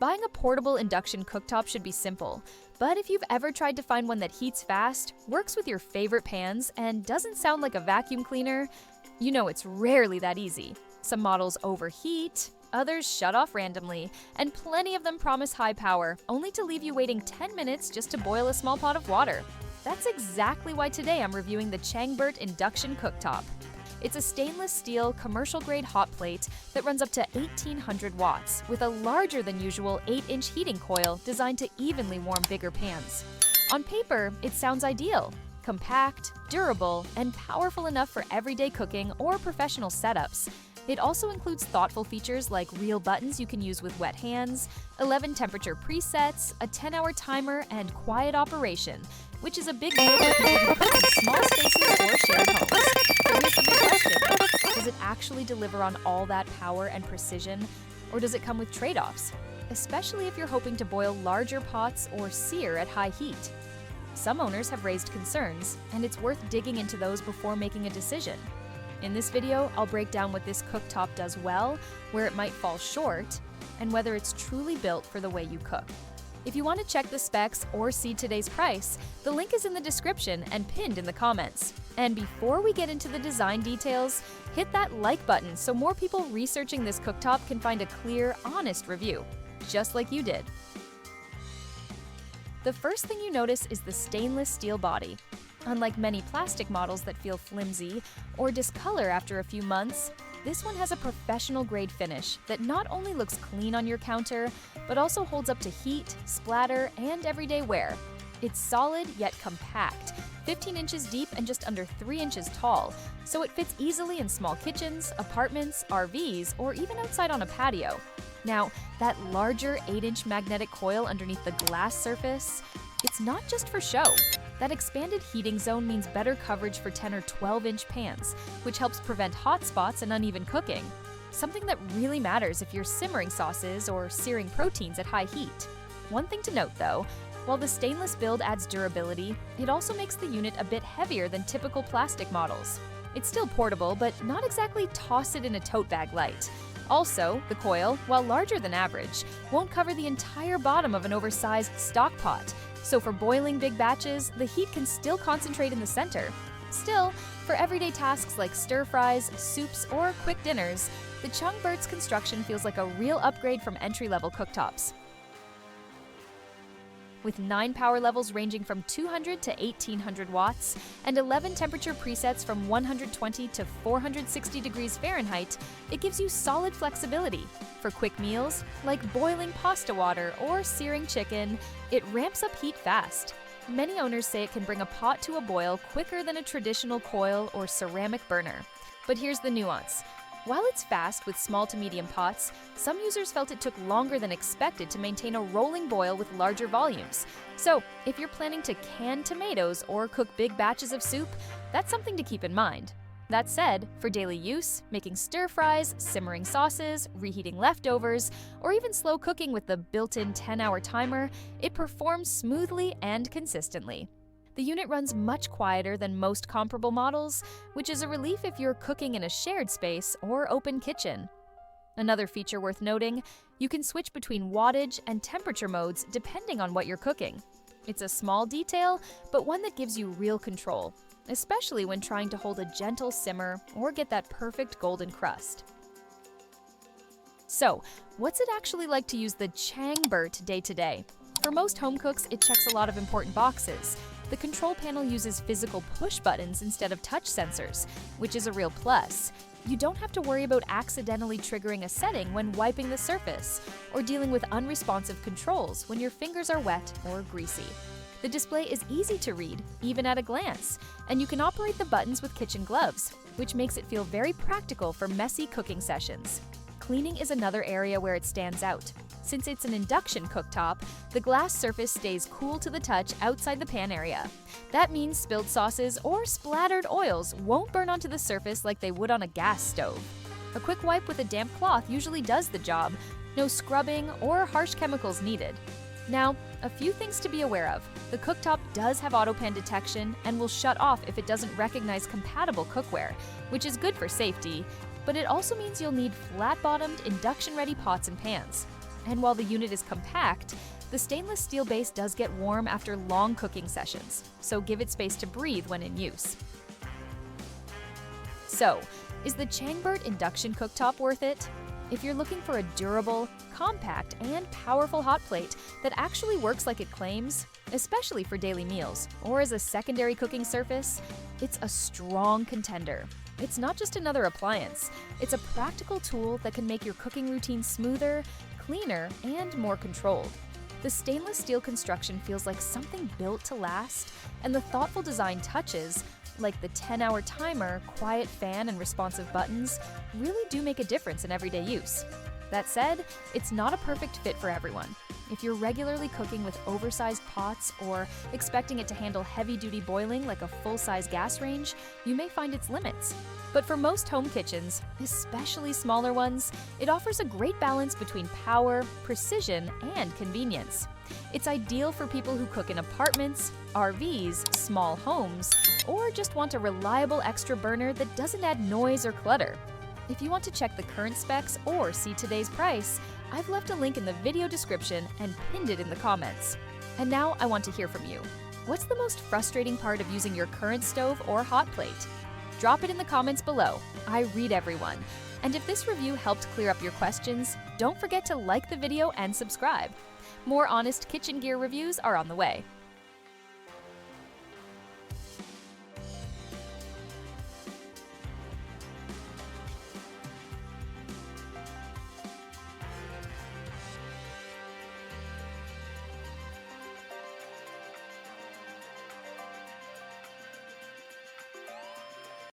Buying a portable induction cooktop should be simple, but if you've ever tried to find one that heats fast, works with your favorite pans, and doesn't sound like a vacuum cleaner, you know it's rarely that easy. Some models overheat, others shut off randomly, and plenty of them promise high power, only to leave you waiting 10 minutes just to boil a small pot of water. That's exactly why today I'm reviewing the ChangBERT Induction Cooktop. It's a stainless steel, commercial-grade hot plate that runs up to 1800 watts, with a larger than usual 8-inch heating coil designed to evenly warm bigger pans. On paper, it sounds ideal. Compact, durable, and powerful enough for everyday cooking or professional setups. It also includes thoughtful features like real buttons you can use with wet hands, 11 temperature presets, a 10-hour timer, and quiet operation, which is a big deal for people who cook in small spaces or shared homes. So here's the big question: does it actually deliver on all that power and precision, or does it come with trade-offs? Especially if you're hoping to boil larger pots or sear at high heat. Some owners have raised concerns, and it's worth digging into those before making a decision. In this video, I'll break down what this cooktop does well, where it might fall short, and whether it's truly built for the way you cook. If you want to check the specs or see today's price, the link is in the description and pinned in the comments. And before we get into the design details, hit that like button so more people researching this cooktop can find a clear, honest review, just like you did. The first thing you notice is the stainless steel body. Unlike many plastic models that feel flimsy or discolor after a few months, this one has a professional-grade finish that not only looks clean on your counter, but also holds up to heat, splatter, and everyday wear. It's solid yet compact, 15 inches deep and just under 3 inches tall, so it fits easily in small kitchens, apartments, RVs, or even outside on a patio. Now, that larger 8-inch magnetic coil underneath the glass surface, it's not just for show. That expanded heating zone means better coverage for 10 or 12-inch pans, which helps prevent hot spots and uneven cooking. Something that really matters if you're simmering sauces or searing proteins at high heat. One thing to note though, while the stainless build adds durability, it also makes the unit a bit heavier than typical plastic models. It's still portable, but not exactly toss it in a tote bag light. Also, the coil, while larger than average, won't cover the entire bottom of an oversized stock pot. So for boiling big batches, the heat can still concentrate in the center. Still, for everyday tasks like stir-fries, soups, or quick dinners, the ChangBERT's construction feels like a real upgrade from entry-level cooktops. With 9 power levels ranging from 200 to 1800 watts and 11 temperature presets from 120 to 460 degrees Fahrenheit, it gives you solid flexibility. For quick meals, like boiling pasta water or searing chicken, it ramps up heat fast. Many owners say it can bring a pot to a boil quicker than a traditional coil or ceramic burner. But here's the nuance. While it's fast with small to medium pots, some users felt it took longer than expected to maintain a rolling boil with larger volumes. So, if you're planning to can tomatoes or cook big batches of soup, that's something to keep in mind. That said, for daily use, making stir-fries, simmering sauces, reheating leftovers, or even slow cooking with the built-in 10-hour timer, it performs smoothly and consistently. The unit runs much quieter than most comparable models, which is a relief if you're cooking in a shared space or open kitchen. Another feature worth noting, you can switch between wattage and temperature modes depending on what you're cooking. It's a small detail, but one that gives you real control, especially when trying to hold a gentle simmer or get that perfect golden crust. So, what's it actually like to use the ChangBERT day-to-day? For most home cooks, it checks a lot of important boxes. The control panel uses physical push buttons instead of touch sensors, which is a real plus. You don't have to worry about accidentally triggering a setting when wiping the surface, or dealing with unresponsive controls when your fingers are wet or greasy. The display is easy to read, even at a glance, and you can operate the buttons with kitchen gloves, which makes it feel very practical for messy cooking sessions. Cleaning is another area where it stands out. Since it's an induction cooktop, the glass surface stays cool to the touch outside the pan area. That means spilled sauces or splattered oils won't burn onto the surface like they would on a gas stove. A quick wipe with a damp cloth usually does the job, no scrubbing or harsh chemicals needed. Now, a few things to be aware of. The cooktop does have auto pan detection and will shut off if it doesn't recognize compatible cookware, which is good for safety, but it also means you'll need flat-bottomed, induction-ready pots and pans. And while the unit is compact, the stainless steel base does get warm after long cooking sessions, so give it space to breathe when in use. So, is the ChangBERT Induction Cooktop worth it? If you're looking for a durable, compact, and powerful hot plate that actually works like it claims, especially for daily meals or as a secondary cooking surface, it's a strong contender. It's not just another appliance, it's a practical tool that can make your cooking routine smoother, cleaner, and more controlled. The stainless steel construction feels like something built to last, and the thoughtful design touches, like the 10-hour timer, quiet fan, and responsive buttons, really do make a difference in everyday use. That said, it's not a perfect fit for everyone. If you're regularly cooking with oversized pots or expecting it to handle heavy-duty boiling like a full-size gas range, you may find its limits. But for most home kitchens, especially smaller ones, it offers a great balance between power, precision, and convenience. It's ideal for people who cook in apartments, RVs, small homes, or just want a reliable extra burner that doesn't add noise or clutter. If you want to check the current specs or see today's price, I've left a link in the video description and pinned it in the comments. And now I want to hear from you. What's the most frustrating part of using your current stove or hot plate? Drop it in the comments below. I read everyone. And if this review helped clear up your questions, don't forget to like the video and subscribe. More honest kitchen gear reviews are on the way.